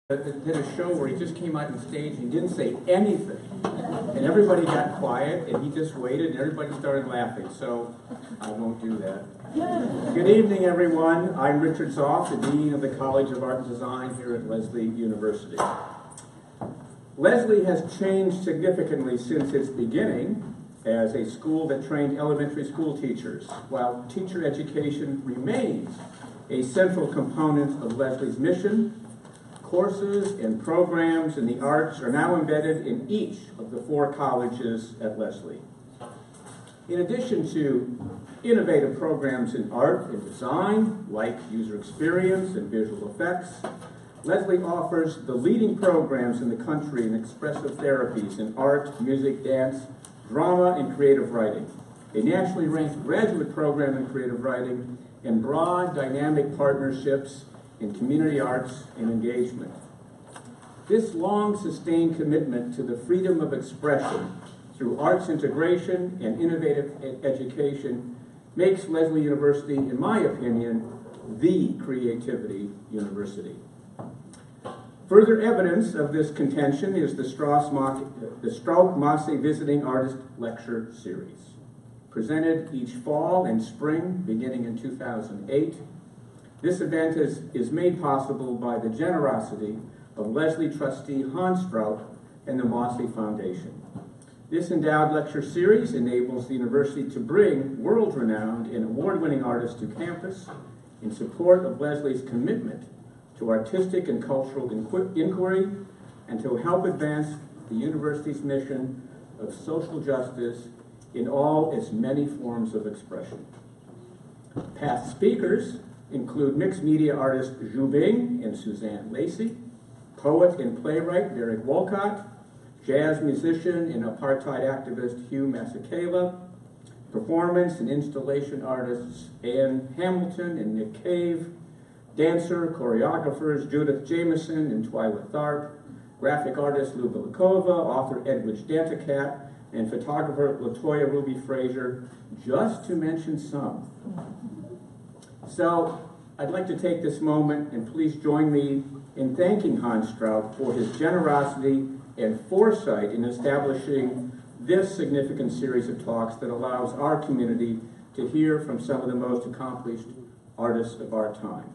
Did a show where he just came out on stage and he didn't say anything, and everybody got quiet, and he just waited, and everybody started laughing. So I won't do that. Good evening, everyone. I'm Richard Zoff, the Dean of the College of Art and Design here at Lesley University. Lesley has changed significantly since its beginning as a school that trained elementary school teachers, while teacher education remains a central component of Lesley's mission. Courses and programs in the arts are now embedded in each of the 4 colleges at Lesley. In addition to innovative programs in art and design, like user experience and visual effects, Lesley offers the leading programs in the country in expressive therapies in art, music, dance, drama, and creative writing, a nationally ranked graduate program in creative writing, and broad, dynamic partnerships in community arts and engagement. This long-sustained commitment to the freedom of expression through arts integration and innovative education makes Lesley University, in my opinion, the creativity university. Further evidence of this contention is the Strauch-Mosse Visiting Artist Lecture Series, presented each fall and spring beginning in 2008. This event is made possible by the generosity of Lesley trustee Hans Strauch and the Mosse Foundation. This endowed lecture series enables the university to bring world-renowned and award-winning artists to campus in support of Lesley's commitment to artistic and cultural inquiry and to help advance the university's mission of social justice in all its many forms of expression. Past speakers include mixed media artist Zhu Bing and Suzanne Lacey, poet and playwright Derek Wolcott, jazz musician and apartheid activist Hugh Masekela, performance and installation artists Ann Hamilton and Nick Cave, dancer, choreographers Judith Jameson and Twyla Tharp, graphic artist Lou Bilikova, author Edwidge Danticat, and photographer Latoya Ruby Frazier, just to mention some. So, I'd like to take this moment and please join me in thanking Hans Strauch for his generosity and foresight in establishing this significant series of talks that allows our community to hear from some of the most accomplished artists of our time.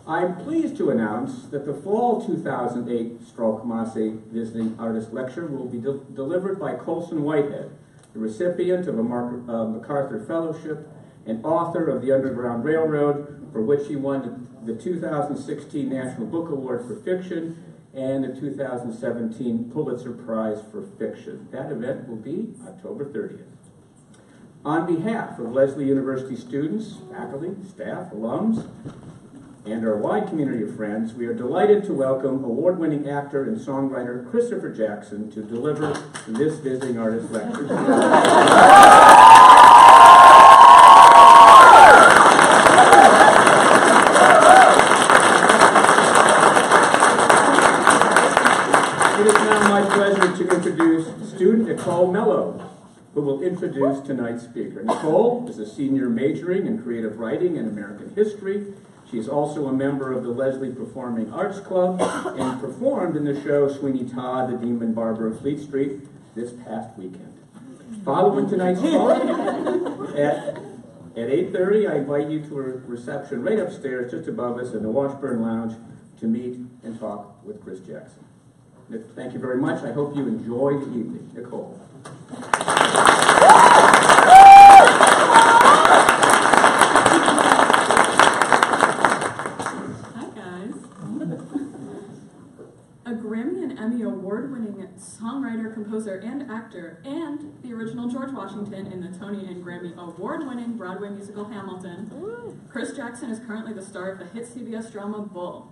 I'm pleased to announce that the fall 2008 Strauch-Mosse Visiting Artist Lecture will be delivered by Colson Whitehead, the recipient of a MacArthur Fellowship and author of The Underground Railroad, for which he won the 2016 National Book Award for Fiction and the 2017 Pulitzer Prize for Fiction. That event will be October 30th. On behalf of Lesley University students, faculty, staff, alums, and our wide community of friends, we are delighted to welcome award-winning actor and songwriter Christopher Jackson to deliver this visiting artist lecture. It is now my pleasure to introduce student Nicole Mello, who will introduce tonight's speaker. Nicole is a senior majoring in creative writing and American history. She is also a member of the Lesley Performing Arts Club and performed in the show Sweeney Todd, the Demon Barber of Fleet Street this past weekend. Following tonight's talk, at 8:30, I invite you to a reception right upstairs just above us in the Washburn Lounge to meet and talk with Chris Jackson. Thank you very much. I hope you enjoy the evening. Nicole. Emmy award-winning songwriter, composer, and actor, and the original George Washington in the Tony and Grammy award-winning Broadway musical Hamilton, Chris Jackson is currently the star of the hit CBS drama Bull.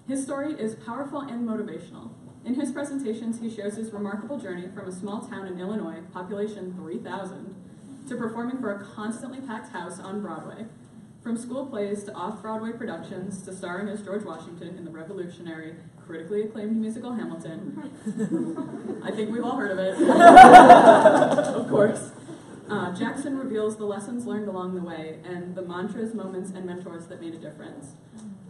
His story is powerful and motivational. In his presentations, he shows his remarkable journey from a small town in Illinois, population 3,000, to performing for a constantly packed house on Broadway. From school plays to off-Broadway productions to starring as George Washington in the revolutionary critically acclaimed musical Hamilton. I think we've all heard of it. Of course. Jackson reveals the lessons learned along the way and the mantras, moments, and mentors that made a difference.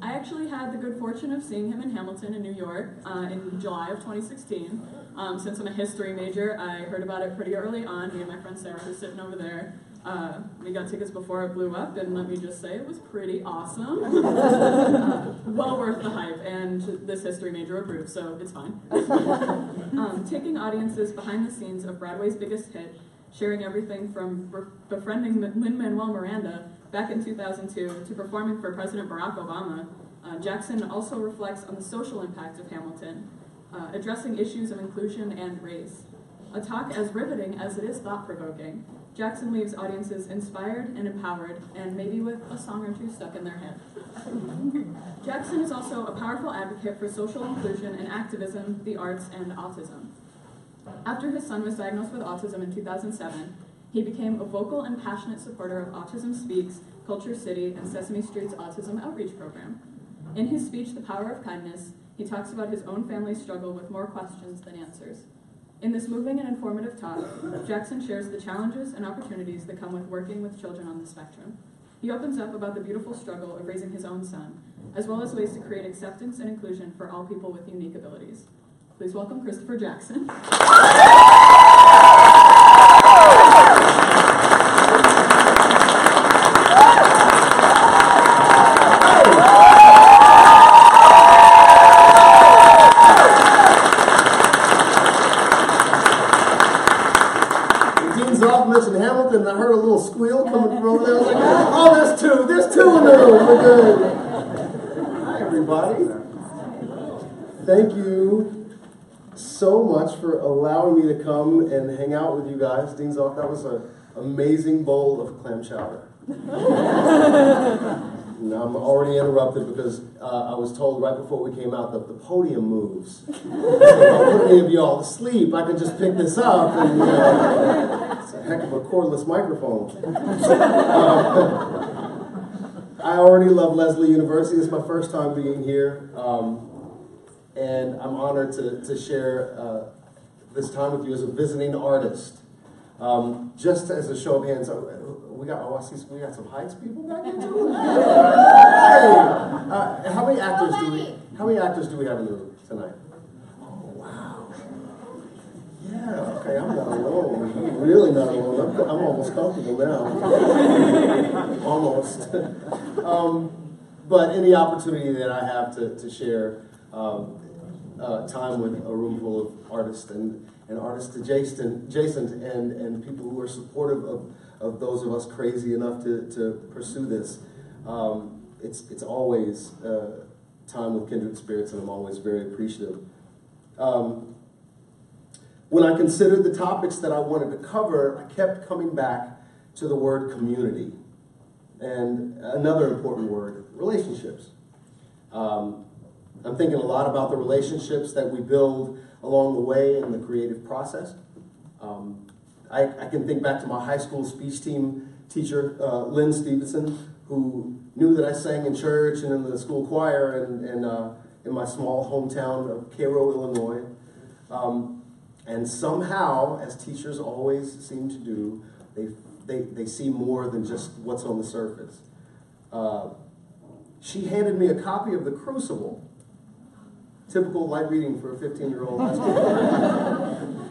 I actually had the good fortune of seeing him in Hamilton in New York in July of 2016. Since I'm a history major, I heard about it pretty early on. Me and my friend Sarah, who's sitting over there, we got tickets before it blew up, and let me just say it was pretty awesome. Well worth the hype, and this history major approved, so it's fine. Taking audiences behind the scenes of Broadway's biggest hit, sharing everything from befriending Lin-Manuel Miranda back in 2002 to performing for President Barack Obama, Jackson also reflects on the social impact of Hamilton, addressing issues of inclusion and race. A talk as riveting as it is thought-provoking, Jackson leaves audiences inspired and empowered, and maybe with a song or two stuck in their head. Jackson is also a powerful advocate for social inclusion and activism, the arts, and autism. After his son was diagnosed with autism in 2007, he became a vocal and passionate supporter of Autism Speaks, Culture City, and Sesame Street's autism outreach program. In his speech, The Power of Kindness, he talks about his own family's struggle with more questions than answers. In this moving and informative talk, Jackson shares the challenges and opportunities that come with working with children on the spectrum. He opens up about the beautiful struggle of raising his own son, as well as ways to create acceptance and inclusion for all people with unique abilities. Please welcome Christopher Jackson. Mentioned Hamilton, and I heard a little squeal coming from over there. I was like, oh, there's two in the room. We're good. Hi, everybody. Thank you so much for allowing me to come and hang out with you guys. Dean Zoff, that was an amazing bowl of clam chowder. Now I'm already interrupted because I was told right before we came out that the podium moves. If I put any of y'all to sleep, I can just pick this up and it's a heck of a cordless microphone. I already love Lesley University. It's my first time being here, and I'm honored to share this time with you as a visiting artist. Just as a show of hands, we got some Heights people back here too. Hey! How many actors do we have in the room tonight? Oh wow! Yeah, okay, I'm not alone. I'm really not alone. I'm almost comfortable now. Almost. But any opportunity that I have to share time with a room full of artists and artists adjacent and people who are supportive of those of us crazy enough to pursue this. It's always time with kindred spirits, and I'm always very appreciative. When I considered the topics that I wanted to cover, I kept coming back to the word community and another important word, relationships. I'm thinking a lot about the relationships that we build along the way in the creative process. I can think back to my high school speech team teacher, Lynn Stevenson, who knew that I sang in church and in the school choir and in my small hometown of Cairo, Illinois. And somehow, as teachers always seem to do, they see more than just what's on the surface. She handed me a copy of The Crucible. Typical light reading for a 15-year-old high school.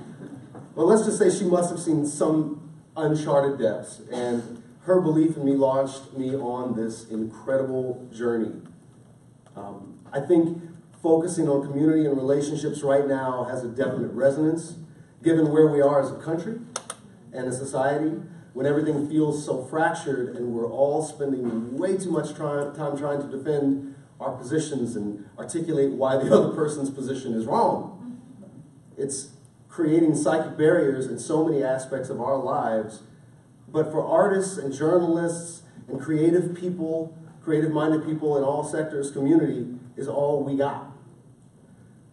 Well, let's just say she must have seen some uncharted depths, and her belief in me launched me on this incredible journey. I think focusing on community and relationships right now has a definite resonance, given where we are as a country and a society, when everything feels so fractured and we're all spending way too much time trying to defend our positions and articulate why the other person's position is wrong. It's creating psychic barriers in so many aspects of our lives. But for artists and journalists and creative people, creative-minded people in all sectors, community is all we got.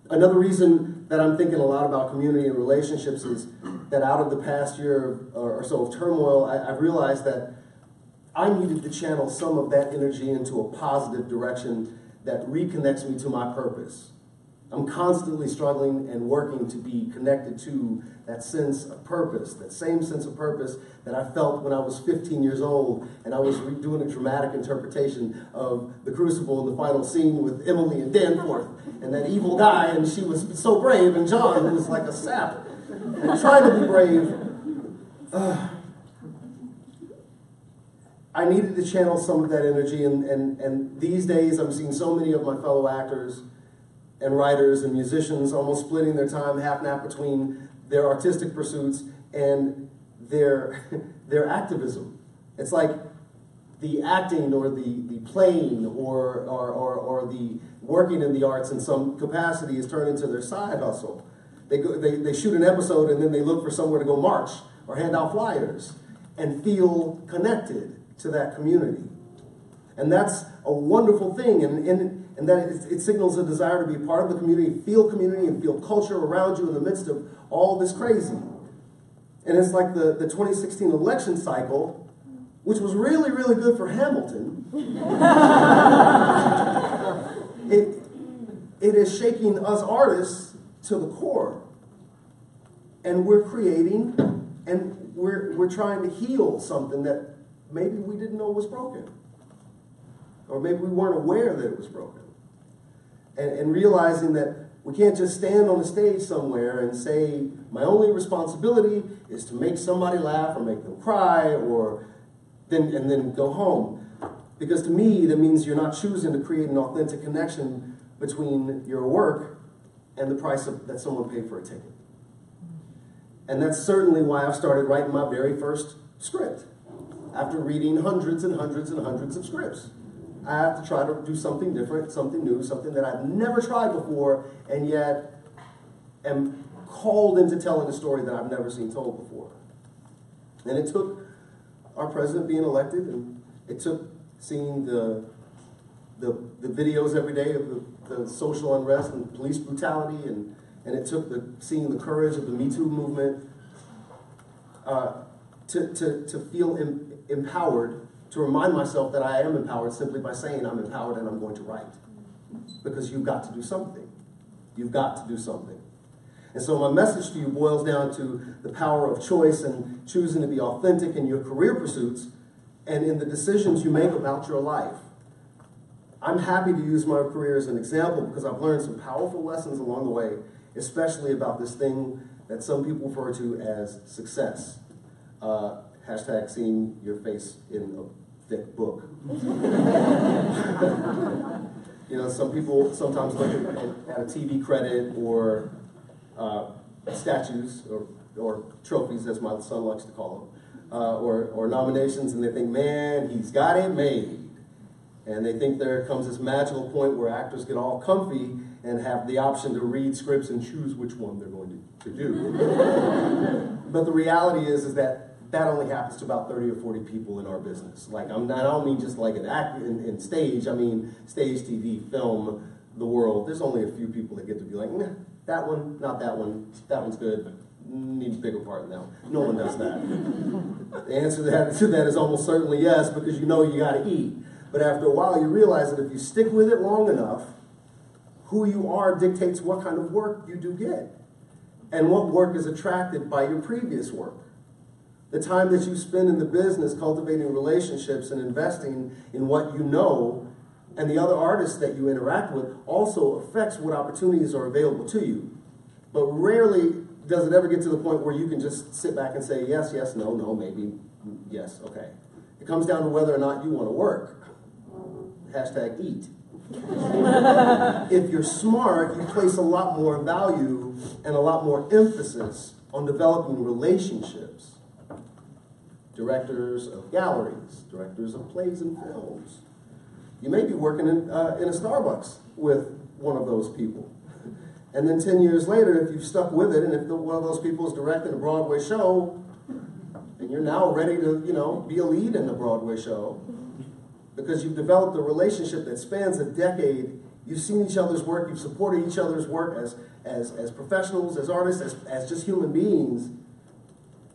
Another reason that I'm thinking a lot about community and relationships is that out of the past year or so of turmoil, I've realized that I needed to channel some of that energy into a positive direction that reconnects me to my purpose. I'm constantly struggling and working to be connected to that sense of purpose, that same sense of purpose that I felt when I was 15 years old and I was doing a dramatic interpretation of The Crucible in the final scene with Emily and Danforth and that evil guy, and she was so brave, and John, who was like a sap and trying to be brave. I needed to channel some of that energy, and these days I'm seeing so many of my fellow actors and writers and musicians almost splitting their time half and half between their artistic pursuits and their activism. It's like the acting or the playing or the working in the arts in some capacity is turned into their side hustle. They shoot an episode and then they look for somewhere to go march or hand out flyers and feel connected to that community. And that's a wonderful thing, and that it signals a desire to be part of the community, and feel culture around you in the midst of all this crazy. And it's like the 2016 election cycle, which was really, really good for Hamilton. It is shaking us artists to the core. And we're creating, and we're trying to heal something that maybe we didn't know was broken. Or maybe we weren't aware that it was broken. And realizing that we can't just stand on the stage somewhere and say, my only responsibility is to make somebody laugh or make them cry and then go home. Because to me, that means you're not choosing to create an authentic connection between your work and the price that someone paid for a ticket. And that's certainly why I've started writing my very first script. After reading hundreds and hundreds and hundreds of scripts, I have to try to do something different, something new, something that I've never tried before, and yet am called into telling a story that I've never seen told before. And it took our president being elected, and it took seeing the videos every day of the social unrest and police brutality, and it took seeing the courage of the Me Too movement to feel empowered, to remind myself that I am empowered simply by saying I'm empowered and I'm going to write. Because you've got to do something. You've got to do something. And so my message to you boils down to the power of choice and choosing to be authentic in your career pursuits and in the decisions you make about your life. I'm happy to use my career as an example because I've learned some powerful lessons along the way, especially about this thing that some people refer to as success. Hashtag seeing your face in a thick book. You know, some people sometimes look at a TV credit or statues or trophies, as my son likes to call them, or nominations, and they think, man, he's got it made. And they think there comes this magical point where actors get all comfy and have the option to read scripts and choose which one they're going to do. But the reality is that only happens to about 30 or 40 people in our business. Like, I don't mean just like an act in stage, I mean stage, TV, film, the world. There's only a few people that get to be like, nah, that one, not that one, that one's good, but needs a bigger part now. No one does that. The answer to that is almost certainly yes, because you know you gotta eat. But after a while, you realize that if you stick with it long enough, who you are dictates what kind of work you do get, and what work is attracted by your previous work. The time that you spend in the business cultivating relationships and investing in what you know and the other artists that you interact with also affects what opportunities are available to you. But rarely does it ever get to the point where you can just sit back and say, yes, yes, no, no, maybe, yes, okay. It comes down to whether or not you want to work. Hashtag eat. If you're smart, you place a lot more value and a lot more emphasis on developing relationships. Directors of galleries, directors of plays and films. You may be working in a Starbucks with one of those people. And then 10 years later, if you've stuck with it, and if one of those people is directing a Broadway show, and you're now ready to, be a lead in the Broadway show, because you've developed a relationship that spans a decade, you've seen each other's work, you've supported each other's work as professionals, as artists, as just human beings,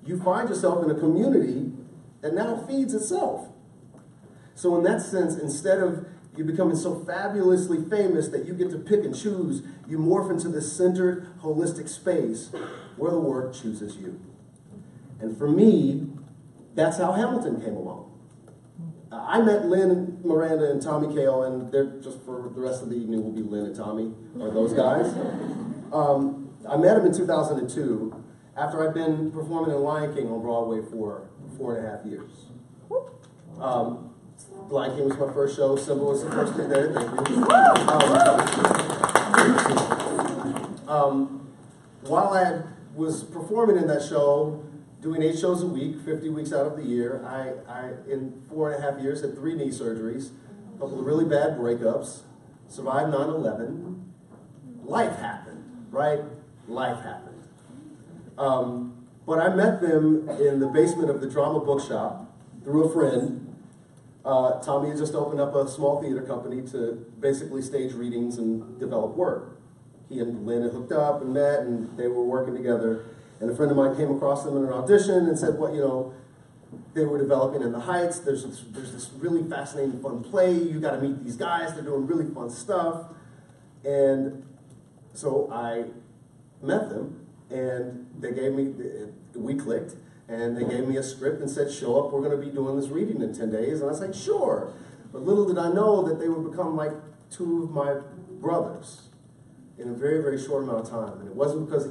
you find yourself in a community that now feeds itself. So in that sense, instead of You're becoming so fabulously famous that you get to pick and choose. You morph into this centered, holistic space where the work chooses you. And for me, that's how Hamilton came along. I met Lynn, Miranda, and Tommy Kail, and they're just for the rest of the evening will be Lynn and Tommy, or those guys. I met them in 2002 after I'd been performing in Lion King on Broadway for 4.5 years. Lion King was my first show. Simba was the first thing there. Thank you. While I was performing in that show, doing 8 shows a week, 50 weeks out of the year, I in 4.5 years, had 3 knee surgeries, a couple of really bad breakups, survived 9/11. Life happened, right? Life happened. But I met them in the basement of the Drama Bookshop through a friend. Tommy had just opened up a small theater company to basically stage readings and develop work. He and Lynn had hooked up and met, and they were working together. And a friend of mine came across them in an audition and said, well, you know, they were developing In the Heights. There's this really fascinating, fun play. You got to meet these guys. They're doing really fun stuff. And so I met them, and they gave me, we clicked. And they gave me a script and said, show up, we're going to be doing this reading in 10 days. And I said, sure. But little did I know that they would become like 2 of my brothers in a very, very short amount of time. And it wasn't because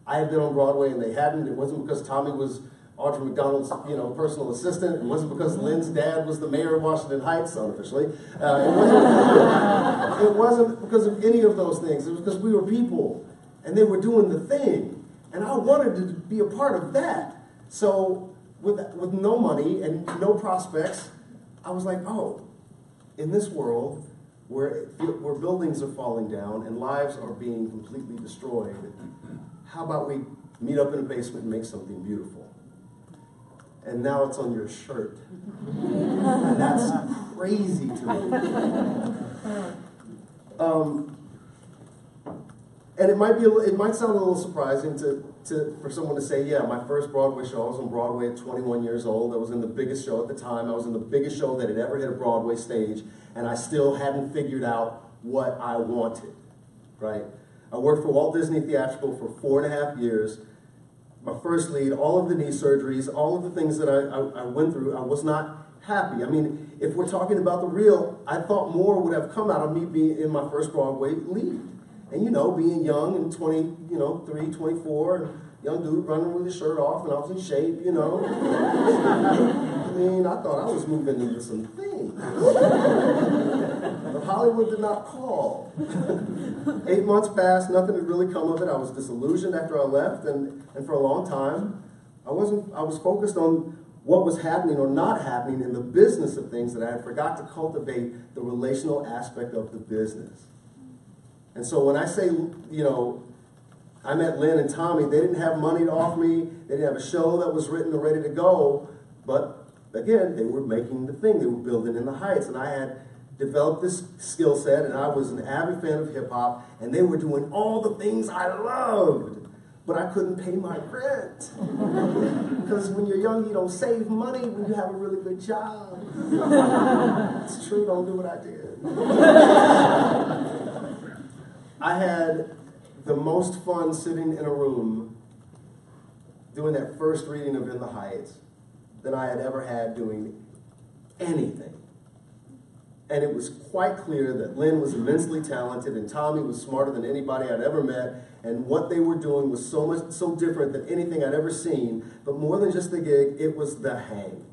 I had been on Broadway and they hadn't. It wasn't because Tommy was Audrey McDonald's, personal assistant. It wasn't because Lynn's dad was the mayor of Washington Heights, unofficially. It wasn't because of any of those things. It was because we were people and they were doing the thing. And I wanted to be a part of that. So with no money and no prospects, I was like, oh, in this world where buildings are falling down and lives are being completely destroyed, how about we meet up in a basement and make something beautiful? And now it's on your shirt. That's crazy to me. And it might sound a little surprising for someone to say, yeah, my first Broadway show, I was on Broadway at 21 years old. I was in the biggest show at the time. I was in the biggest show that had ever hit a Broadway stage, and I still hadn't figured out what I wanted, right? I worked for Walt Disney Theatrical for 4.5 years. My first lead, all of the knee surgeries, all of the things that I went through, I was not happy. I mean, if we're talking about the real, I thought more would have come out of me being in my first Broadway lead. And being young and 23, 24, and young dude running with his shirt off, and I was in shape, I mean, I thought I was moving into some things. But Hollywood did not call. 8 months passed, nothing had really come of it. I was disillusioned after I left, and for a long time, I was focused on what was happening or not happening in the business of things that I had forgot to cultivate the relational aspect of the business. And so when I say, I met Lynn and Tommy, they didn't have money to offer me, they didn't have a show that was written or ready to go, but again, they were making the thing, they were building In the Heights, and I had developed this skill set, and I was an avid fan of hip-hop, and they were doing all the things I loved, but I couldn't pay my rent. Because when you're young, you don't save money when you have a really good job. It's true, don't do what I did. I had the most fun sitting in a room doing that first reading of In the Heights than I had ever had doing anything. And it was quite clear that Lynn was immensely talented and Tommy was smarter than anybody I'd ever met, and what they were doing was so different than anything I'd ever seen. But more than just the gig, it was the hang.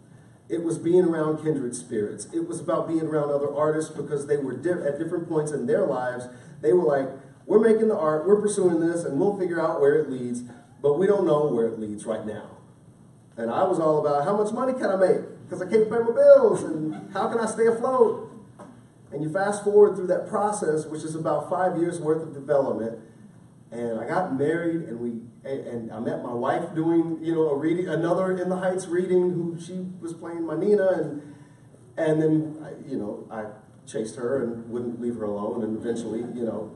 It was being around kindred spirits. It was about being around other artists because they were at different points in their lives. They were like, we're making the art, we're pursuing this, and we'll figure out where it leads, but we don't know where it leads right now. And I was all about how much money can I make? Because I can't pay my bills, and how can I stay afloat? And you fast forward through that process, which is about 5 years worth of development, and I got married, and I met my wife doing, a reading, another In the Heights reading, who she was playing my Nina, and then, I chased her and wouldn't leave her alone, and eventually,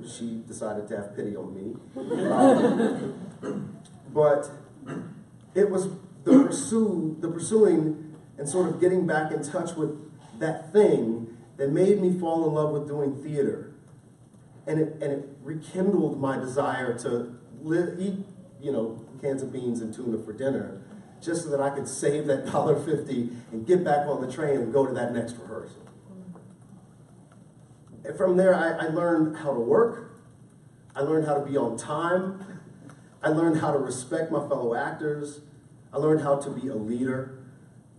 she decided to have pity on me. But it was the pursuing and sort of getting back in touch with that thing that made me fall in love with doing theater. And it rekindled my desire to eat, cans of beans and tuna for dinner, just so that I could save that $1.50 and get back on the train and go to that next rehearsal. And from there, I learned how to work. I learned how to be on time. I learned how to respect my fellow actors. I learned how to be a leader.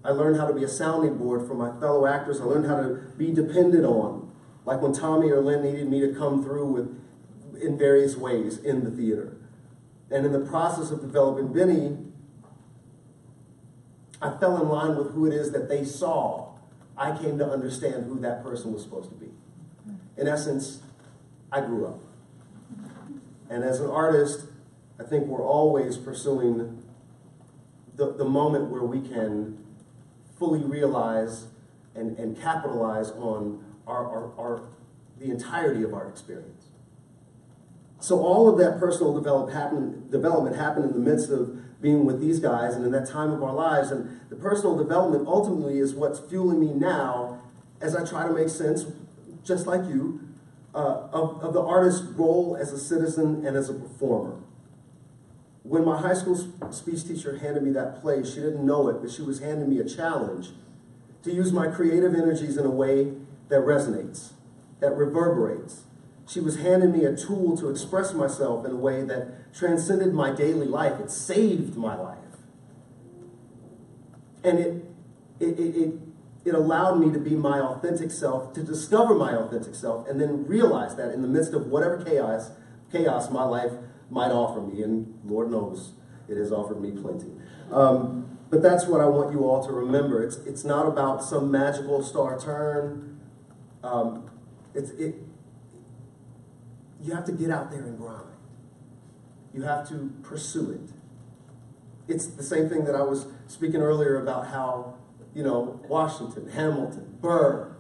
I learned how to be a sounding board for my fellow actors. I learned how to be depended on, like when Tommy or Lynn needed me to come through in various ways in the theater. And in the process of developing Benny, I fell in line with who it is that they saw. I came to understand who that person was supposed to be. In essence, I grew up. And as an artist, I think we're always pursuing the moment where we can fully realize and capitalize on the entirety of our experience. So all of that personal development happened in the midst of being with these guys and in that time of our lives. And the personal development ultimately is what's fueling me now as I try to make sense, just like you, of the artist's role as a citizen and as a performer. When my high school speech teacher handed me that play, she didn't know it, but she was handing me a challenge to use my creative energies in a way that resonates, that reverberates. She was handing me a tool to express myself in a way that transcended my daily life. It saved my life. And it allowed me to be my authentic self, to discover my authentic self, and then realize that in the midst of whatever chaos my life might offer me, and Lord knows it has offered me plenty. But that's what I want you all to remember. It's not about some magical star turn. You have to get out there and grind. You have to pursue it. It's the same thing that I was speaking earlier about how, Washington, Hamilton, Burr,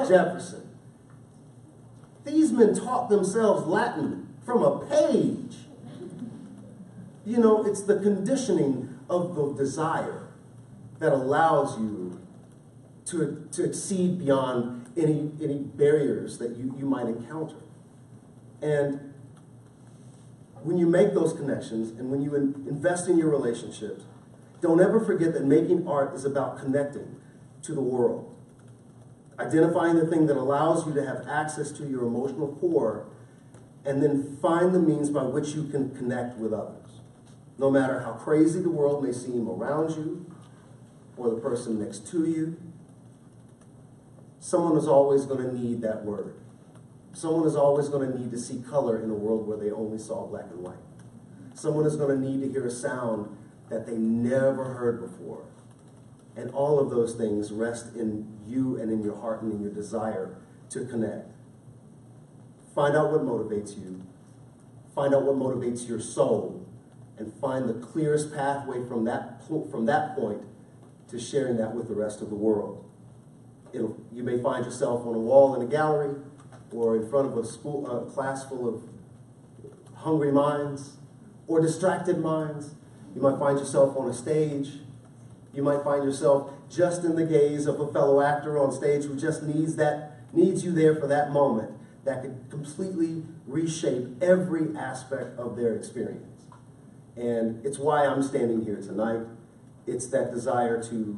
Jefferson. These men taught themselves Latin from a page. It's the conditioning of the desire that allows you to exceed beyond any barriers that you might encounter. And when you make those connections and when you invest in your relationships, don't ever forget that making art is about connecting to the world. Identifying the thing that allows you to have access to your emotional core, and then find the means by which you can connect with others. No matter how crazy the world may seem around you or the person next to you, someone is always going to need that word. Someone is always going to need to see color in a world where they only saw black and white. Someone is going to need to hear a sound that they never heard before. And all of those things rest in you and in your heart and in your desire to connect. Find out what motivates you. Find out what motivates your soul. And find the clearest pathway from that point to sharing that with the rest of the world. You may find yourself on a wall in a gallery, or in front of a class full of hungry minds, or distracted minds. You might find yourself on a stage. You might find yourself just in the gaze of a fellow actor on stage who just needs you there for that moment that could completely reshape every aspect of their experience. And it's why I'm standing here tonight. It's that desire to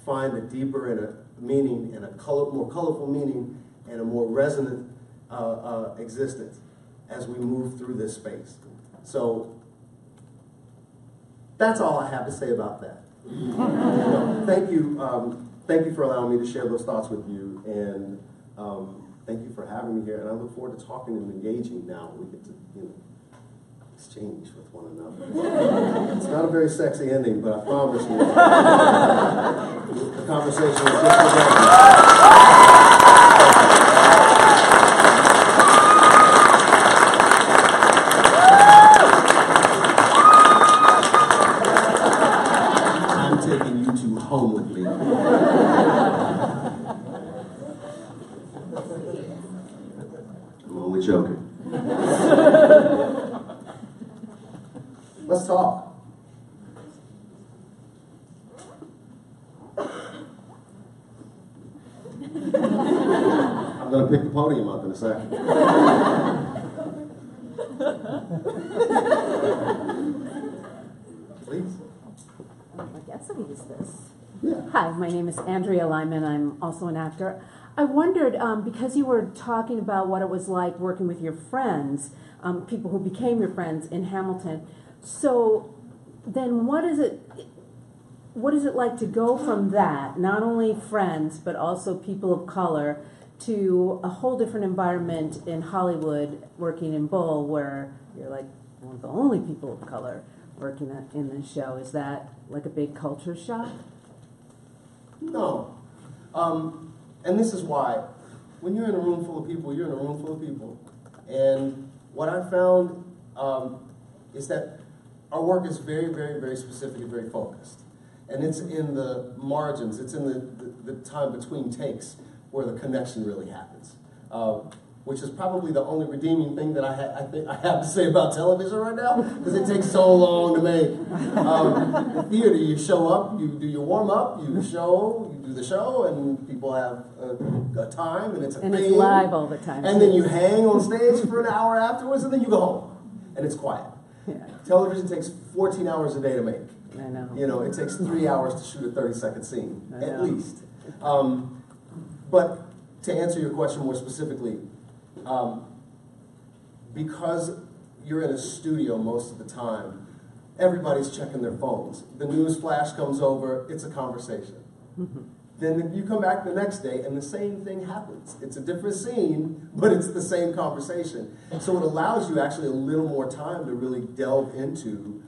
find a deeper and a meaning and a more colorful meaning and a more resonant existence as we move through this space. So that's all I have to say about that. Thank you for allowing me to share those thoughts with you, and thank you for having me here. And I look forward to talking and engaging now. We get to exchange with one another. It's not a very sexy ending, but I promise you, the conversation is just beginning. Home with me. I'm only joking. Let's talk. pick the podium up in a second. Please. I guess I use this. Yeah. Hi, my name is Andrea Lyman. I'm also an actor. I wondered, because you were talking about what it was like working with your friends, people who became your friends in Hamilton. So then what is it like to go from that, not only friends, but also people of color, to a whole different environment in Hollywood, working in Bull, where you're like one of the only people of color working in this show? Is that like a big culture shock? No. And this is why. When you're in a room full of people, you're in a room full of people. And what I found is that our work is very, very, very specific and very focused. And it's in the margins, it's in the time between takes where the connection really happens. Which is probably the only redeeming thing that I have to say about television right now, because it takes so long to make. The theater, you show up, you do your warm-up, you do the show, and people have a time, and it's a thing. And it's live all the time. And then you hang on stage for an hour afterwards, and then you go home, and it's quiet. Yeah. Television takes 14 hours a day to make. I know. You know, it takes 3 hours to shoot a 30-second scene, I at know. least. But to answer your question more specifically, because you're in a studio most of the time, everybody's checking their phones. The news flash comes over, it's a conversation. Then you come back the next day and the same thing happens. It's a different scene, but it's the same conversation. So it allows you actually a little more time to really delve into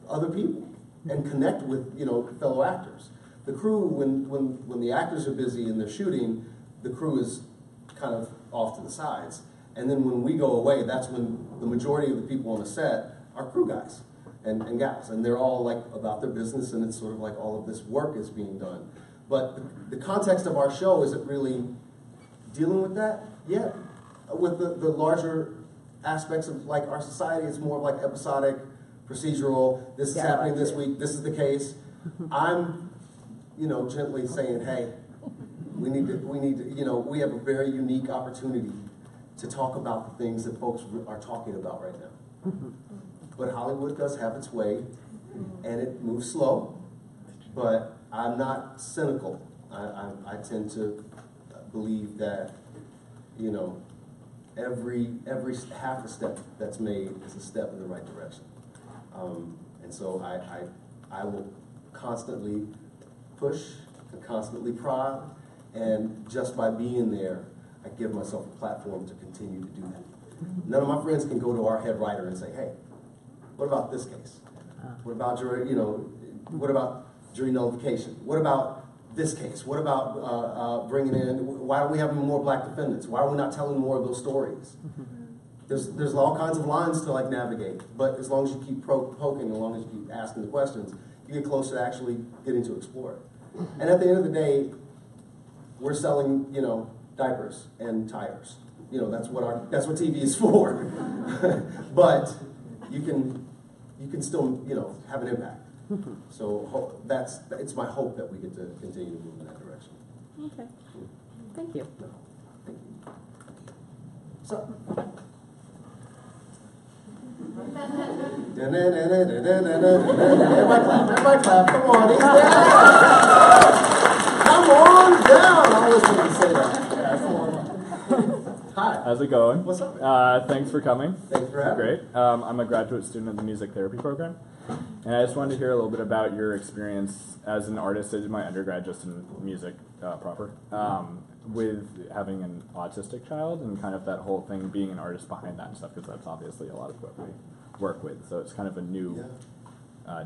other people and connect with, fellow actors. The crew, when the actors are busy and they're shooting, the crew is kind of off to the sides. And then when we go away, that's when the majority of the people on the set are crew guys and gals. And they're all like about their business, and it's sort of like all of this work is being done. But the context of our show isn't really dealing with that yet. With the larger aspects of like our society, it's more of like episodic, procedural, this is happening this week, this is the case. I'm, gently saying, hey, we need to, we have a very unique opportunity to talk about the things that folks are talking about right now. But Hollywood does have its way, and it moves slow, but I'm not cynical. I tend to believe that, every half a step that's made is a step in the right direction. And so I will constantly push and constantly prod, and just by being there, I give myself a platform to continue to do that. None of my friends can go to our head writer and say, hey, what about this case? What about what about jury nullification? What about this case? What about bringing in, why are we having more black defendants? Why are we not telling more of those stories? There's all kinds of lines to like navigate, but as long as you keep poking, as long as you keep asking the questions, you get closer to actually getting to explore it. And at the end of the day, we're selling, diapers and tires. That's what TV is for. But you can still, have an impact. So it's my hope that we get to continue to move in that direction. Okay. Thank you. Thank you. So. Everybody clap, come on, he's there. Come on down. I was going to say that. Hi. How's it going? What's up? Thanks for coming. Thanks for having me. Great. I'm a graduate student of the music therapy program, and I just wanted to hear a little bit about your experience as an artist. I did my undergrad just in music proper, with having an autistic child and kind of that whole thing, being an artist behind that and stuff, because that's obviously a lot of what we work with. So it's kind of a new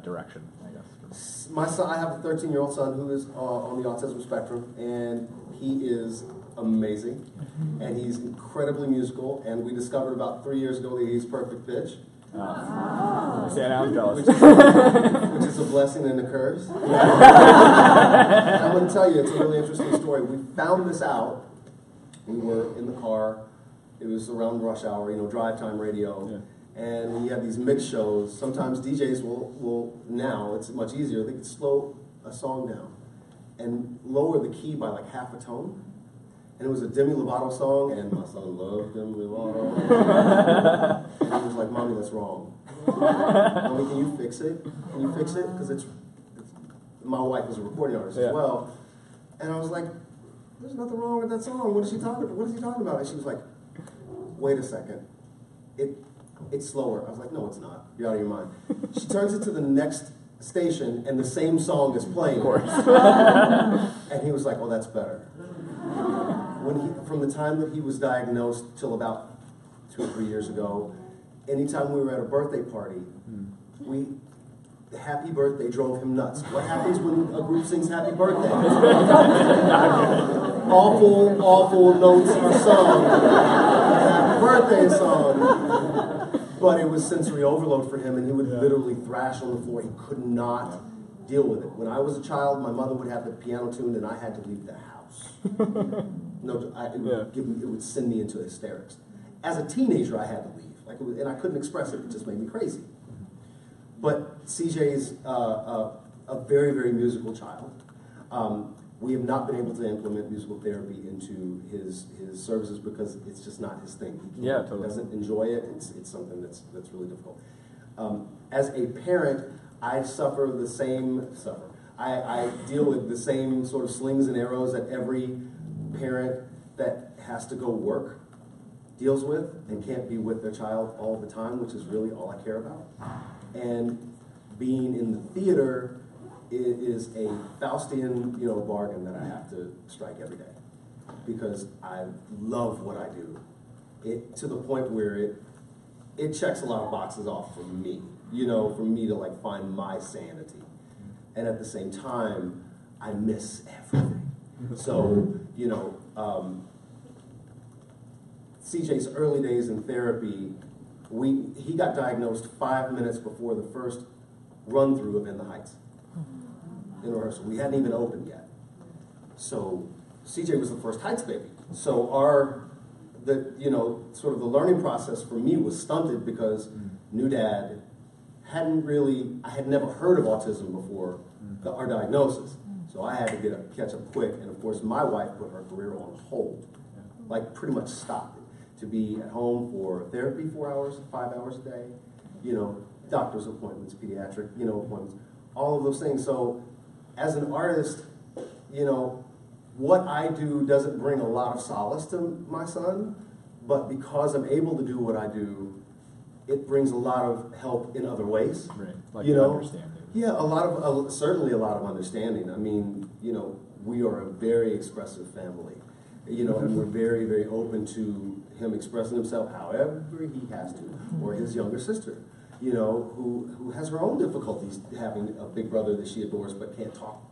direction, I guess. My son, I have a 13-year-old son who is on the autism spectrum, and he is amazing, and he's incredibly musical, and we discovered about 3 years ago that he's perfect pitch. See, now I'm jealous. Which is a blessing and a curse. And I'm going to tell you, it's a really interesting story. We found this out. We were in the car. It was around rush hour, drive time radio. Yeah. And when you have these mix shows, sometimes DJs will now, it's much easier, they can slow a song down and lower the key by like half a tone. And it was a Demi Lovato song, and my son loved Demi Lovato. And he was like, Mommy, that's wrong. Mommy, can you fix it? Can you fix it? Because it's my wife was a recording artist as well. And I was like, there's nothing wrong with that song. What is he talking about? And she was like, wait a second. It's slower. I was like, no, it's not. You're out of your mind. She turns it to the next station, and the same song is playing. Of course. And he was like, oh, that's better. From the time that he was diagnosed till about 2 or 3 years ago, anytime we were at a birthday party, the happy birthday drove him nuts. What happens when a group sings happy birthday? awful notes are sung. Happy birthday song. But it was sensory overload for him, and he would literally thrash on the floor. He could not deal with it. When I was a child, my mother would have the piano tuned, and I had to leave the house. It would send me into hysterics. As a teenager, I had to leave, and I couldn't express it. It just made me crazy. But CJ's a very, very musical child. We have not been able to implement musical therapy into his services because it's just not his thing. He doesn't enjoy it. It's something that's really difficult. As a parent, I deal with the same sort of slings and arrows that every parent that has to go work deals with and can't be with their child all the time, which is really all I care about. And being in the theater is a Faustian, bargain that I have to strike every day because I love what I do. To the point where it checks a lot of boxes off for me, for me to find my sanity. And at the same time, I miss everything. So, CJ's early days in therapy, he got diagnosed 5 minutes before the first run-through of In the Heights in rehearsal. We hadn't even opened yet. So CJ was the first Heights baby. So sort of the learning process for me was stunted because new dad I had never heard of autism before our diagnosis. So I had to catch up quick. And of course, my wife put her career on hold, pretty much stopped it. To be at home for therapy 4 hours, 5 hours a day, doctor's appointments, pediatric, appointments, all of those things. So as an artist, what I do doesn't bring a lot of solace to my son, but because I'm able to do what I do, it brings a lot of help in other ways. Right, understanding. Yeah, certainly a lot of understanding. I mean, we are a very expressive family. And we're very, very open to him expressing himself however he has to, or his younger sister, who has her own difficulties having a big brother that she adores but can't talk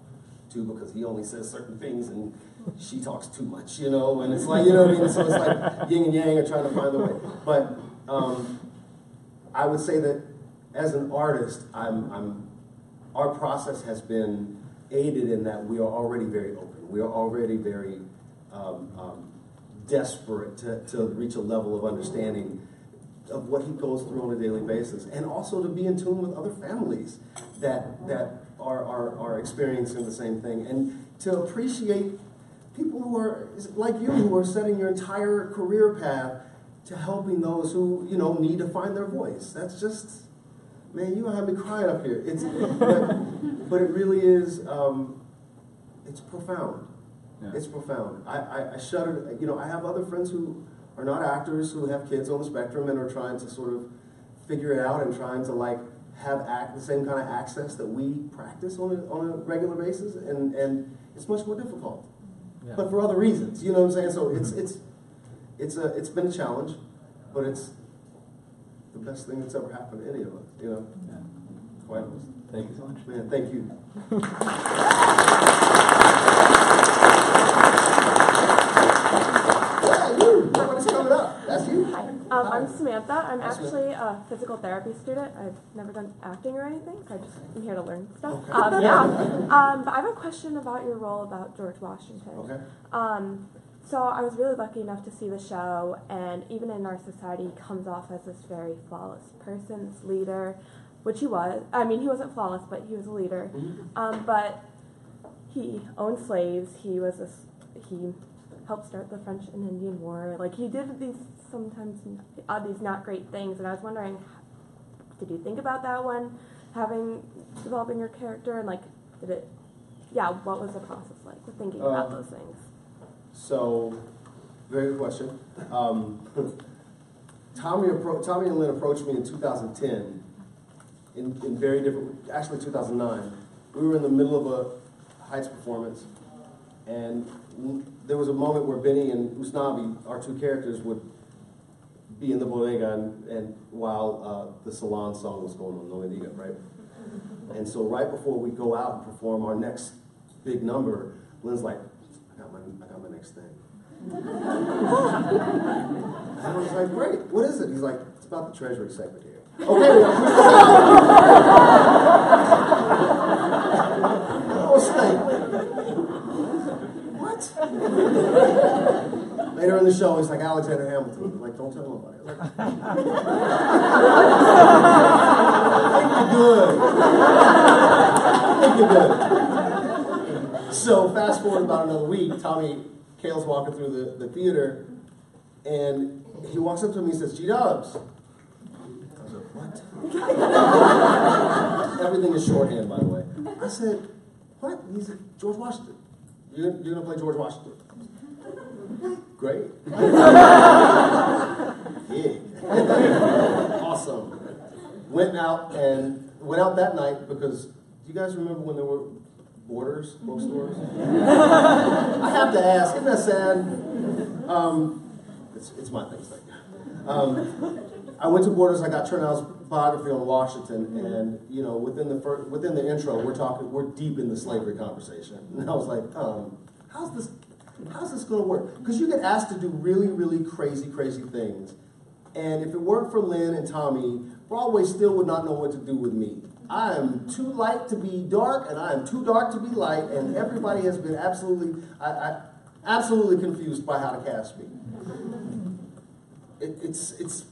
to because he only says certain things and she talks too much, and it's like, what I mean? So it's like yin and yang are trying to find the way. But I would say that as an artist, our process has been aided in that we are already very open. We are already very desperate to reach a level of understanding of what he goes through on a daily basis, and also to be in tune with other families that are experiencing the same thing, and to appreciate people who are like you, who are setting your entire career path to helping those who need to find their voice. That's just, man, you have me crying up here. But it really is. It's profound. Yeah. It's profound. I shudder. I have other friends who are not actors who have kids on the spectrum and are trying to sort of figure it out and trying to have the same kind of access that we practice on a regular basis, and it's much more difficult. Yeah. But for other reasons, you know what I'm saying? So it's been a challenge, but it's the best thing that's ever happened to any of us. Yeah. Quite honest. Thank you so much. Man, thank you. Nobody's coming up. That's you. Hi. I'm Samantha. I'm actually a physical therapy student. I've never done acting or anything, so I just am here to learn stuff. Okay. But I have a question about your role about George Washington. Okay. So I was really lucky enough to see the show, and even in our society, he comes off as this very flawless person, this leader, which he was. I mean, he wasn't flawless, but he was a leader. Mm-hmm. But he owned slaves. He helped start the French and Indian War. Like, he did these sometimes these not great things, and I was wondering, did you think about that when developing your character, and like, what was the process like with thinking about those things? So, very good question. Tommy and Lynn approached me in 2010 in very different, actually 2009. We were in the middle of a Heights performance, and there was a moment where Benny and Usnavi, our two characters, would be in the bodega and while the Salon song was going on, No Me Diga, right? And so right before we go out and perform our next big number, Lynn's like, I got my next thing. And I was like, great, what is it? He's like, it's about the Treasury Secretary. Okay. I was like, what? Later in the show, he's like, Alexander Hamilton. I'm like, don't tell nobody. Like, I think you're good. So fast forward about another week, Kale's walking through the theater, and he walks up to me and says, G-Dubs. I was like, what? Everything is shorthand, by the way. I said, what? He said, George Washington. You're going to play George Washington. Great. Yeah. Awesome. Went out that night because, do you guys remember when there were Borders, bookstores? I have to ask, isn't that sad? It's my thing. I went to Borders. I got Turnow's biography on Washington, and within the intro, we're deep in the slavery conversation, and I was like, how's this going to work? Because you get asked to do really, really crazy things, and if it weren't for Lynn and Tommy, Broadway still would not know what to do with me. I am too light to be dark, and I am too dark to be light, and everybody has been absolutely confused by how to cast me. It's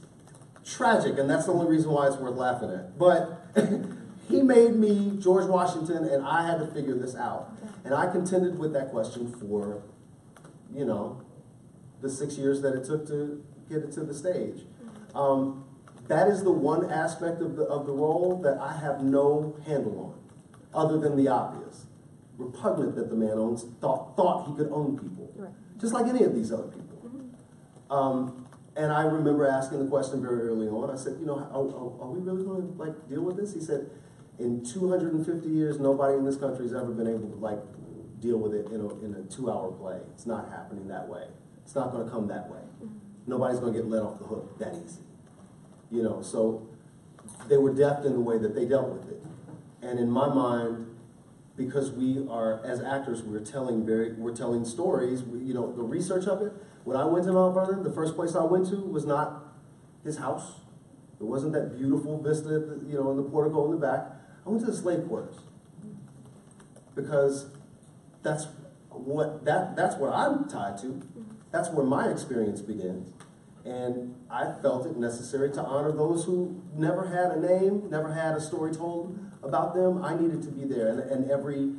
tragic, and that's the only reason why it's worth laughing at. But he made me George Washington, and I had to figure this out. And I contended with that question for, the 6 years that it took to get it to the stage. That is the one aspect of the role that I have no handle on, other than the obvious. Repugnant that the man thought he could own people, right. Just like any of these other people. Mm-hmm. And I remember asking the question very early on. I said, are we really going to deal with this? He said, in 250 years, nobody in this country has ever been able to deal with it in a 2-hour play. It's not happening that way. It's not going to come that way. Mm-hmm. Nobody's going to get let off the hook that easy. So they were deft in the way that they dealt with it. And in my mind, because we are, as actors, we're telling stories, the research of it. When I went to Mount Vernon, the first place I went to was not his house. It wasn't that beautiful vista, in the portico in the back. I went to the slave quarters. Because that's what I'm tied to. That's where my experience begins. And I felt it necessary to honor those who never had a name, never had a story told about them. I needed to be there, and every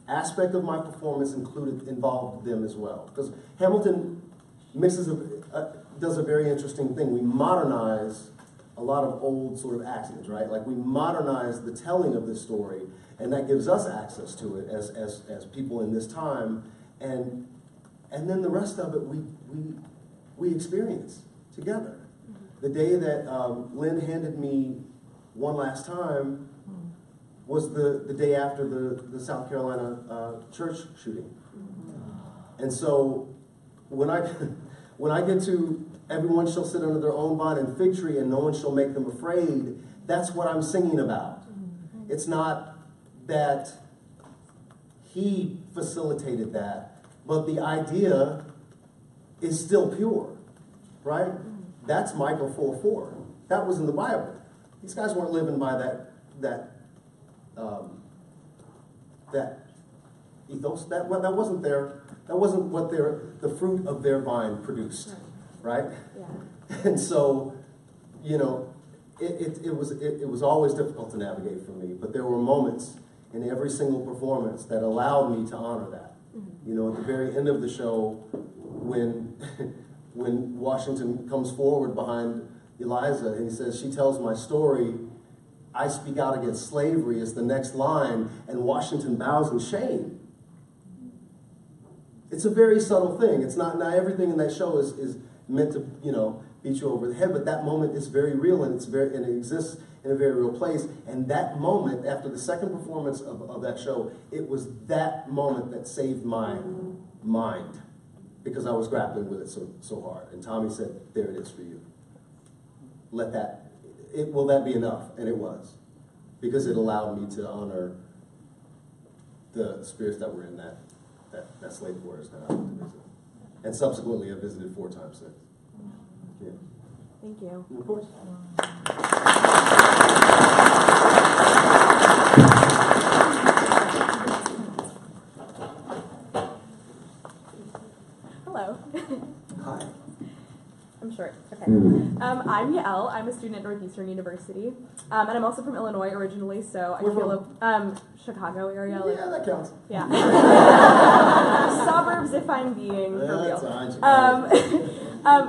aspect of my performance involved them as well. Because Hamilton does a very interesting thing. We modernize a lot of old sort of axioms, right? We modernize the telling of this story, and that gives us access to it as people in this time, and then the rest of it we experience together. The day that Lynn handed me One Last Time was the day after the South Carolina church shooting. And so when I get to everyone shall sit under their own vine and fig tree and no one shall make them afraid, that's what I'm singing about. It's not that he facilitated that, but the idea is still pure, right? That's Micah 4:4. That was in the Bible. These guys weren't living by that ethos. That wasn't what the fruit of their vine produced, right? Yeah. And so, it was always difficult to navigate for me. But there were moments in every single performance that allowed me to honor that. Mm-hmm. At the very end of the show, when when Washington comes forward behind Eliza and he says, she tells my story, I speak out against slavery is the next line, and Washington bows in shame. It's a very subtle thing. It's not everything in that show is meant to, beat you over the head, but that moment is very real, and it exists in a very real place. And that moment, after the second performance of that show, it was that moment that saved my mind, because I was grappling with it so hard. And Tommy said, there it is for you. Will that be enough? And it was, because it allowed me to honor the spirits that were in that slave quarters that I went to visit. And subsequently I visited 4 times since. Yeah. Thank you. Of course. Hello. Hi. I'm short. Okay. I'm Yael. I'm a student at Northeastern University. And I'm also from Illinois originally, so I feel Chicago area. Yeah, that counts. Yeah. Suburbs, if I'm being for real.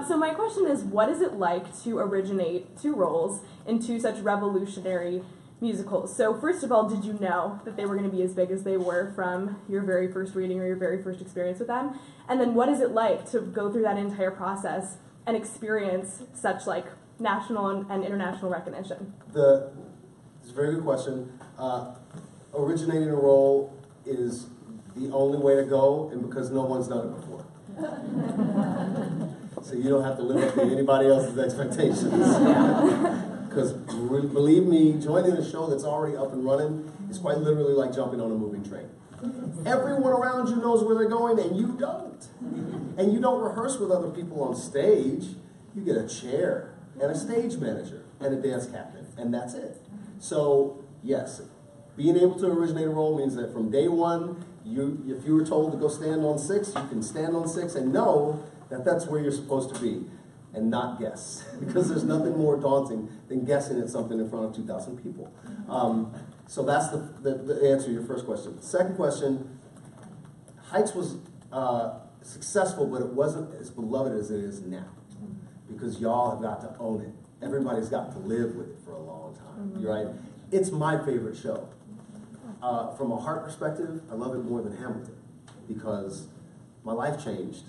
So my question is, what is it like to originate 2 roles in 2 such revolutionary musicals? So first of all, did you know that they were going to be as big as they were from your very first reading or your very first experience with them? And then what is it like to go through that entire process and experience such like national and international recognition? It's a very good question. Originating a role is the only way to go, and because no one's done it before. So you don't have to live up to anybody else's expectations. Because believe me, joining a show that's already up and running is quite literally like jumping on a moving train. Everyone around you knows where they're going, and you don't. And you don't rehearse with other people on stage. You get a chair and a stage manager and a dance captain, and that's it. So, yes, being able to originate a role means that from day one, if you were told to go stand on 6, you can stand on 6 and know that that's where you're supposed to be and not guess. Because there's nothing more daunting than guessing at something in front of 2,000 people. So that's the answer to your first question. The second question, Heights was successful, but it wasn't as beloved as it is now. Because y'all have got to own it. Everybody's got to live with it for a long time, right? It's my favorite show. From a heart perspective, I love it more than Hamilton because my life changed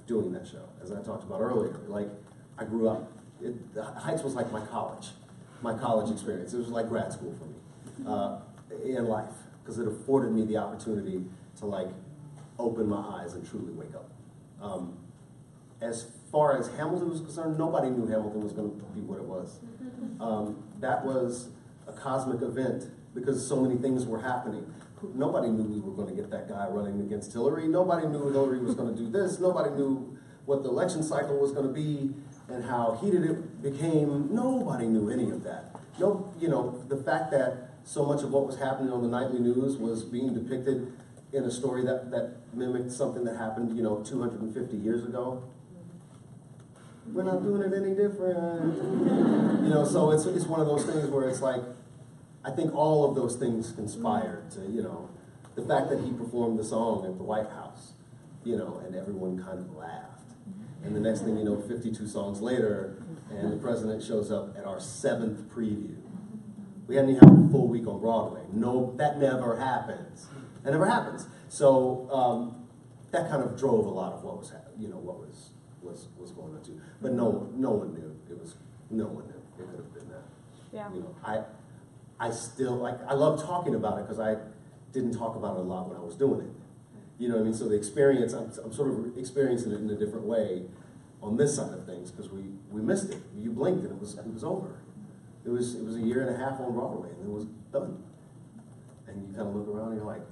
doing that show, as I talked about earlier. Like, I grew up. Heights was like my college experience. It was like grad school for me in life because it afforded me the opportunity to like open my eyes and truly wake up. As far as Hamilton was concerned, nobody knew Hamilton was going to be what it was. That was a cosmic event because so many things were happening. Nobody knew we were going to get that guy running against Hillary. Nobody knew Hillary was going to do this. Nobody knew what the election cycle was going to be and how heated it became. Nobody knew any of that. No, the fact that so much of what was happening on the nightly news was being depicted in a story that mimicked something that happened, 250 years ago. We're not doing it any different. So it's one of those things where it's like, I think all of those things conspired to, the fact that he performed the song at the White House, and everyone kind of laughed. And the next thing you know, 52 songs later, and the president shows up at our 7th preview. We hadn't even had a full week on Broadway. No, that never happens. That never happens. So that kind of drove a lot of what was happening, what was going on too. But no one knew. No one knew. It could have been that. Yeah. I still, I love talking about it because I didn't talk about it a lot when I was doing it. You know what I mean? So the experience, I'm sort of experiencing it in a different way on this side of things because we missed it. You blinked and it was over. It was a year and a half on Broadway and it was done. And you kind of look around and you're like,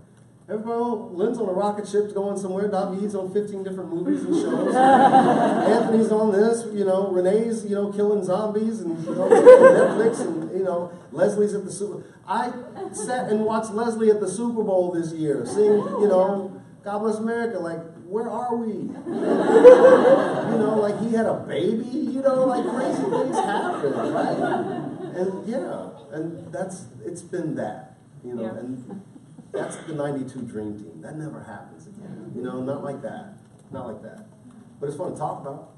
everybody, Lynn's on a rocket ship going somewhere. David's on 15 different movies and shows. Anthony's on this. Renee's killing zombies and Netflix and Lesley's at the Super. I sat and watched Lesley at the Super Bowl this year, sing God Bless America. Like, where are we? Like he had a baby. Like crazy things happen, right? And and it's been that. And. That's the 92 Dream Team. That never happens again. Not like that. Not like that. but it's fun to talk about.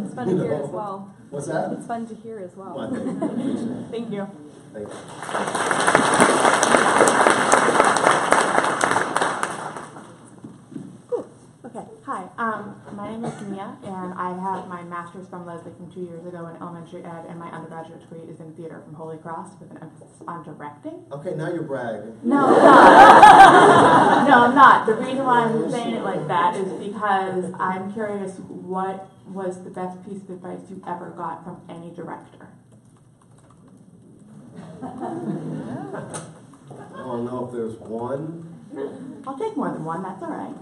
It's fun to hear as well. What's that? It's fun to hear as well. Well, thank you. Thank you. Thank you. Okay, hi. My name is Mia, and I have my master's from Lesley from 2 years ago in elementary ed, and my undergraduate degree is in theater from Holy Cross with an emphasis on directing. Okay, now you're bragging. No, I'm not. No, I'm not. The reason why I'm saying it like that is because I'm curious what was the best piece of advice you ever got from any director? I don't know if there's one. I'll take more than one, that's all right.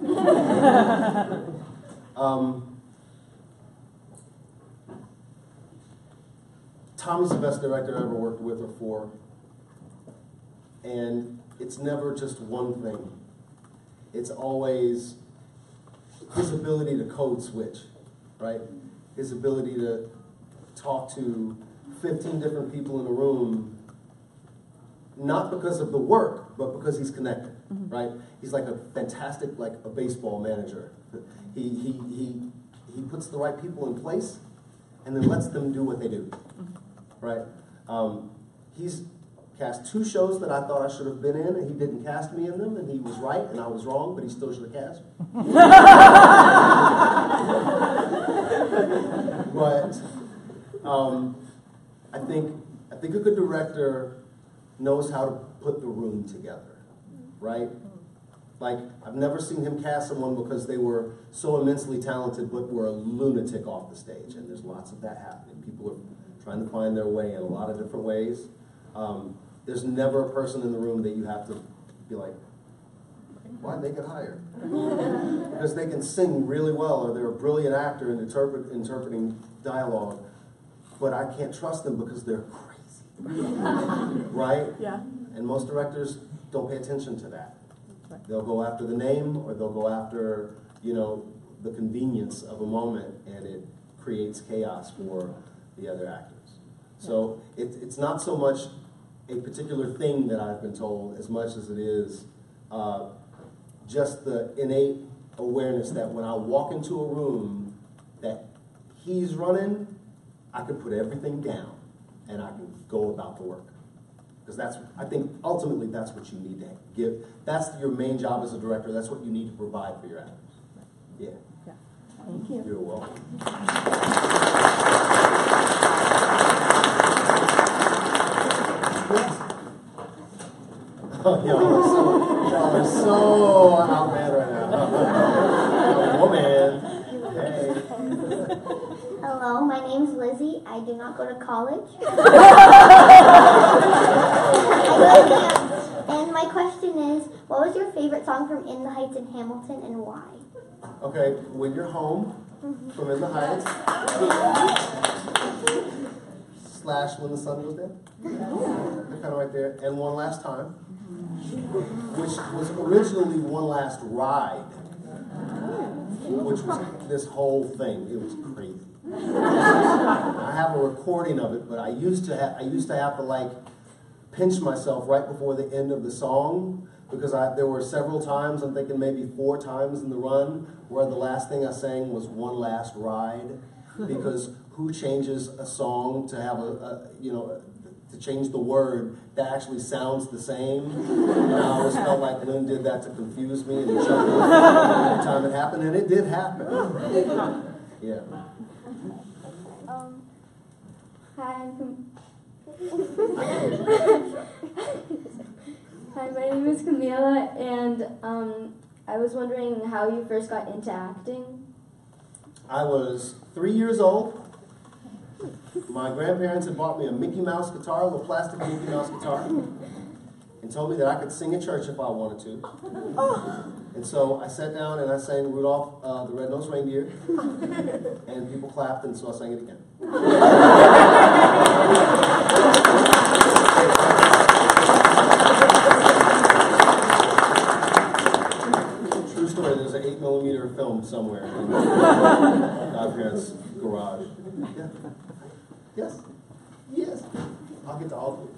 Tom's the best director I ever worked with or for. And it's never just one thing. It's always his ability to code switch, right? His ability to talk to 15 different people in a room, not because of the work, but because he's connected, right? He's like a fantastic, like a baseball manager. He puts the right people in place and then lets them do what they do, right? He's cast 2 shows that I thought I should have been in, and he didn't cast me in them, and he was right, and I was wrong, but he still should have cast me. But I think a good director knows how to put the room together, right? Like, I've never seen him cast someone because they were so immensely talented but were a lunatic off the stage, and there's lots of that happening. People are trying to find their way in a lot of different ways. There's never a person in the room that you have to be like, why'd they get hired? Because they can sing really well, or they're a brilliant actor in interpreting dialogue, but I can't trust them because they're crazy. Right? Yeah. And most directors don't pay attention to that. They'll go after the name, or they'll go after, the convenience of a moment, and it creates chaos for the other actors. So it's not so much a particular thing that I've been told as much as it is just the innate awareness that when I walk into a room that he's running, I can put everything down and I can go about the work. Because I think ultimately that's what you need to give. That's your main job as a director. That's what you need to provide for your actors. Yeah. Thank you. You're welcome. Oh, y'all are so out there right now. Woman. Hey. Hello, my name's Lizzie. I do not go to college. And my question is, what was your favorite song from In the Heights in Hamilton and why? Okay, When You're Home from In the Heights. / When the Sun Goes Down. They're kind of right there. And One Last Time, which was originally One Last Ride, which was this whole thing. It was crazy. I have a recording of it, but I used to have to like pinch myself right before the end of the song, because there were several times, I'm thinking maybe 4 times in the run, where the last thing I sang was One Last Ride, because who changes a song to have to change the word that actually sounds the same? And I always felt like Lynn did that to confuse me and chuckle every time it happened, and it did happen. Yeah. Hi, my name is Camila, and I was wondering how you first got into acting. I was 3 years old. My grandparents had bought me a Mickey Mouse guitar, a little plastic Mickey Mouse guitar, and told me that I could sing at church if I wanted to. And so I sat down and I sang Rudolph the Red-Nosed Reindeer, and people clapped, and so I sang it again. True story, there's an 8mm film somewhere in my parents' garage. Yeah. Yes. Yes. I'll get to all of you.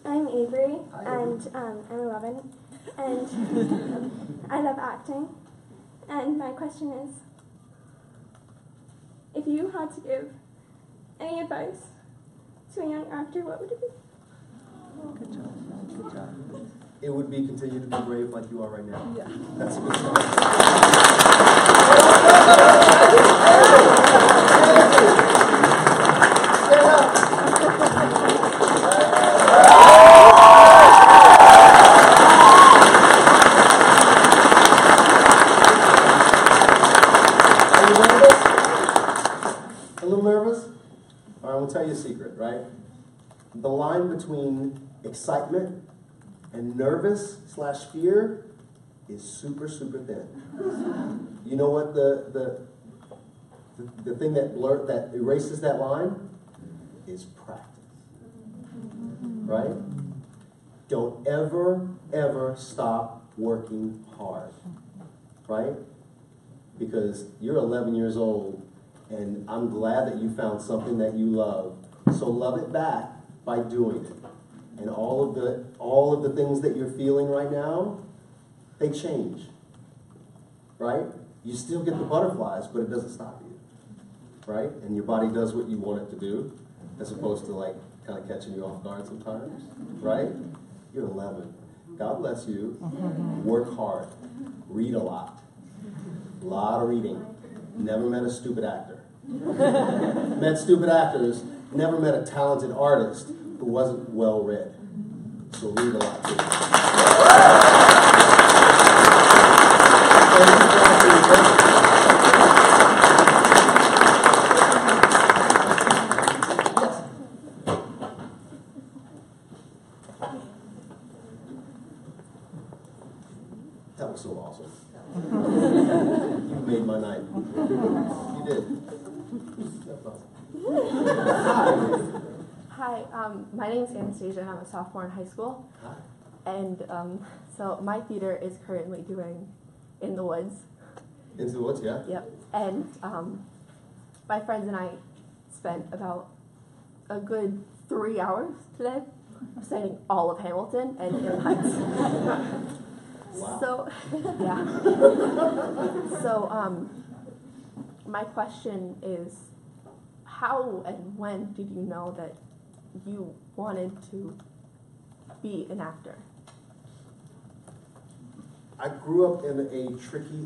I'm Avery, Hi, and I'm 11, and I love acting. And my question is, if you had to give any advice to a young actor, what would it be? Good job. Good job. It would be continue to be brave like you are right now. Yeah. That's a good start. Are you nervous? A little nervous? All right, I'm gonna tell you a secret, right? The line between excitement and nervous/fear is super, super thin. You know what the thing that erases that line is practice. Right? Don't ever stop working hard. Right? Because you're 11 years old, and I'm glad that you found something that you love. So love it back by doing it. And all of the things that you're feeling right now, they change. Right? You still get the butterflies, but it doesn't stop you. Right? And your body does what you want it to do, as opposed to like kind of catching you off guard sometimes. Right? You're 11. God bless you. Work hard. Read a lot. A lot of reading. Never met a stupid actor. Met stupid actors. Never met a talented artist who wasn't well read. So read a lot too. That was so awesome. You made my night. You did. That's awesome. Hi, my name is Anastasia, and I'm a sophomore in high school. Hi. And so my theater is currently doing In the Woods. Into the woods, yeah? Yep. And my friends and I spent about a good 3 hours today studying all of Hamilton and In the Heights. Wow. So, yeah. So, my question is, how and when did you know that you wanted to be an actor? I grew up in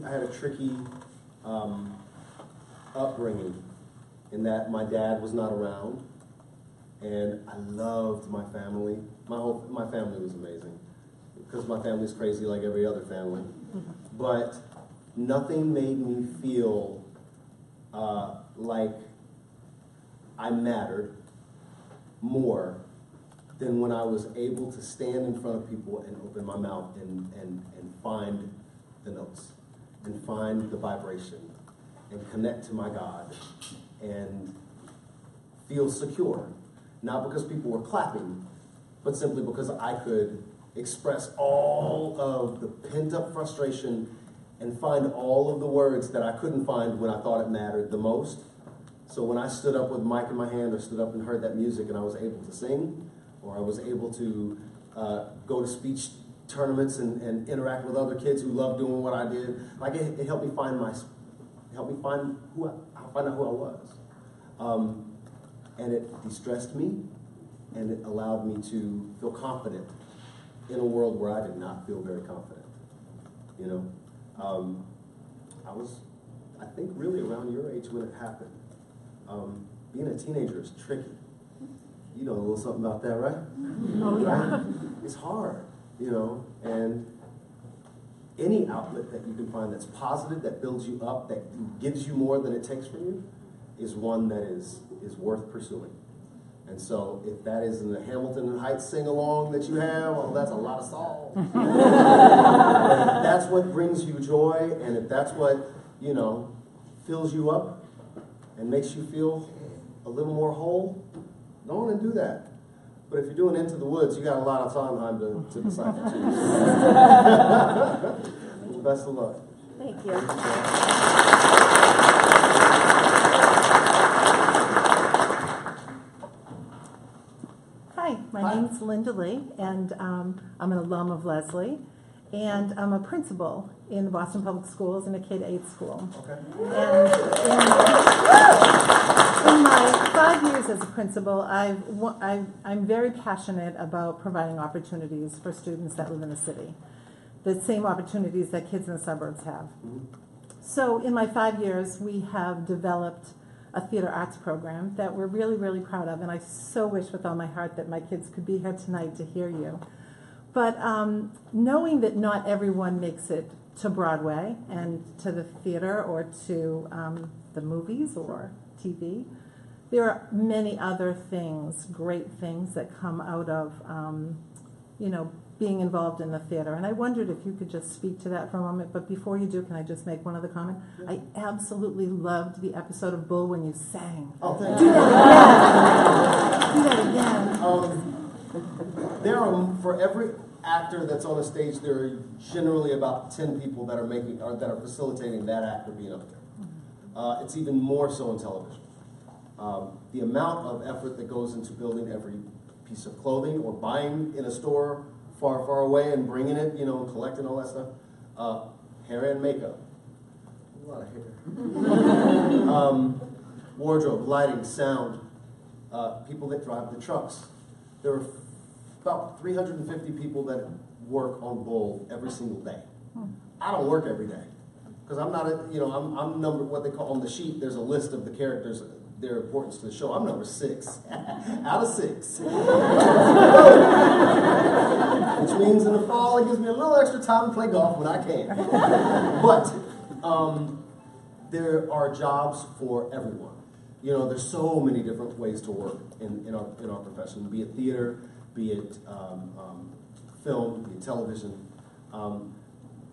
I had a tricky upbringing in that my dad was not around, and I loved my family. My family was amazing, because my family's crazy like every other family. But nothing made me feel like I mattered more than when I was able to stand in front of people and open my mouth and find the notes and find the vibration and connect to my God and feel secure. Not because people were clapping, but simply because I could express all of the pent-up frustration and find all of the words that I couldn't find when I thought it mattered the most. So when I stood up with a mic in my hand or stood up and heard that music and I was able to sing, or I was able to go to speech tournaments and interact with other kids who loved doing what I did, like it helped me find out who I was. And it de-stressed me, and it allowed me to feel confident in a world where I did not feel very confident. You know, I was, I think, really around your age when it happened. Being a teenager is tricky. You know a little something about that, right? Oh, yeah. Right? It's hard, you know, and any outlet that you can find that's positive, that builds you up, that gives you more than it takes from you, is one that is worth pursuing. And so if that is in the Hamilton Heights sing-along that you have, well, that's a lot of song. If that's what brings you joy, and if that's what, you know, fills you up and makes you feel a little more whole, go on and do that. But if you're doing Into the Woods, you got a lot of time to decipher too. Best of luck. Thank you. Hi, my name's Linda Lee, and I'm an alum of Lesley. and I'm a principal in the Boston Public Schools in a K-8 school. Okay. And in my 5 years as a principal, I'm very passionate about providing opportunities for students that live in the city, the same opportunities that kids in the suburbs have. So in my 5 years, we have developed a theater arts program that we're really, really proud of, and I so wish with all my heart that my kids could be here tonight to hear you. But knowing that not everyone makes it to Broadway and to the theater or to the movies or TV, there are many other things, great things that come out of, being involved in the theater. And I wondered if you could just speak to that for a moment. But before you do, can I just make one other comment? I absolutely loved the episode of Bull when you sang. Oh, thank Do you. that again. There are, for every actor that's on a stage, there are generally about 10 people that are facilitating that actor being up there. It's even more so in television. The amount of effort that goes into building every piece of clothing or buying in a store far, far away and bringing it, and collecting all that stuff. Hair and makeup. A lot of hair. Wardrobe, lighting, sound. People that drive the trucks. There are about 350 people that work on Bull every single day. I don't work every day because I'm not I'm number, what they call on the sheet, there's a list of the characters, their importance to the show. I'm number 6 out of 6. Which means in the fall it gives me a little extra time to play golf when I can. But there are jobs for everyone. There's so many different ways to work in our profession, be it theater, be it film, be it television.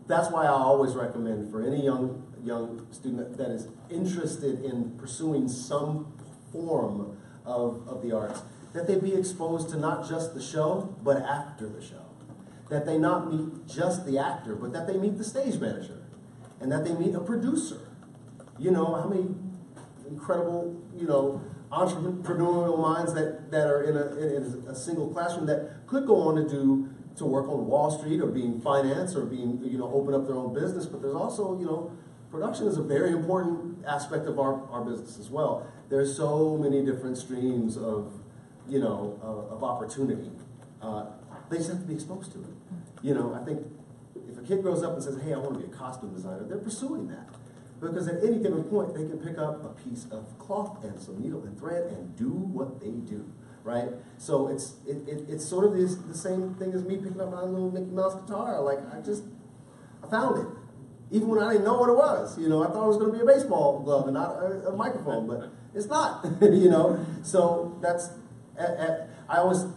That's why I always recommend for any young student that is interested in pursuing some form of the arts, that they be exposed to not just the show, but after the show. That they not meet just the actor, but that they meet the stage manager, and that they meet a producer. How many incredible, entrepreneurial minds that are in a single classroom that could go on to work on Wall Street or be in finance or open up their own business. But there's also, production is a very important aspect of our business as well. There's so many different streams of opportunity. They just have to be exposed to it. I think if a kid grows up and says, hey, I want to be a costume designer, they're pursuing that. Because at any given point, they can pick up a piece of cloth and some needle and thread and do what they do, right? So it's sort of the same thing as me picking up my little Mickey Mouse guitar. Like, I found it. Even when I didn't know what it was. I thought it was going to be a baseball glove and not a microphone, but it's not, So that's, I always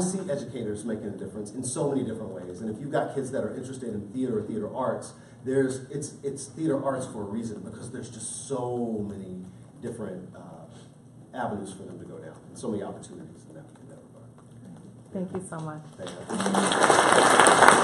see educators making a difference in so many different ways. And if you've got kids that are interested in theater or theater arts, it's theater arts for a reason, because there's just so many different avenues for them to go down, and so many opportunities in that regard. Thank you so much. Thank you.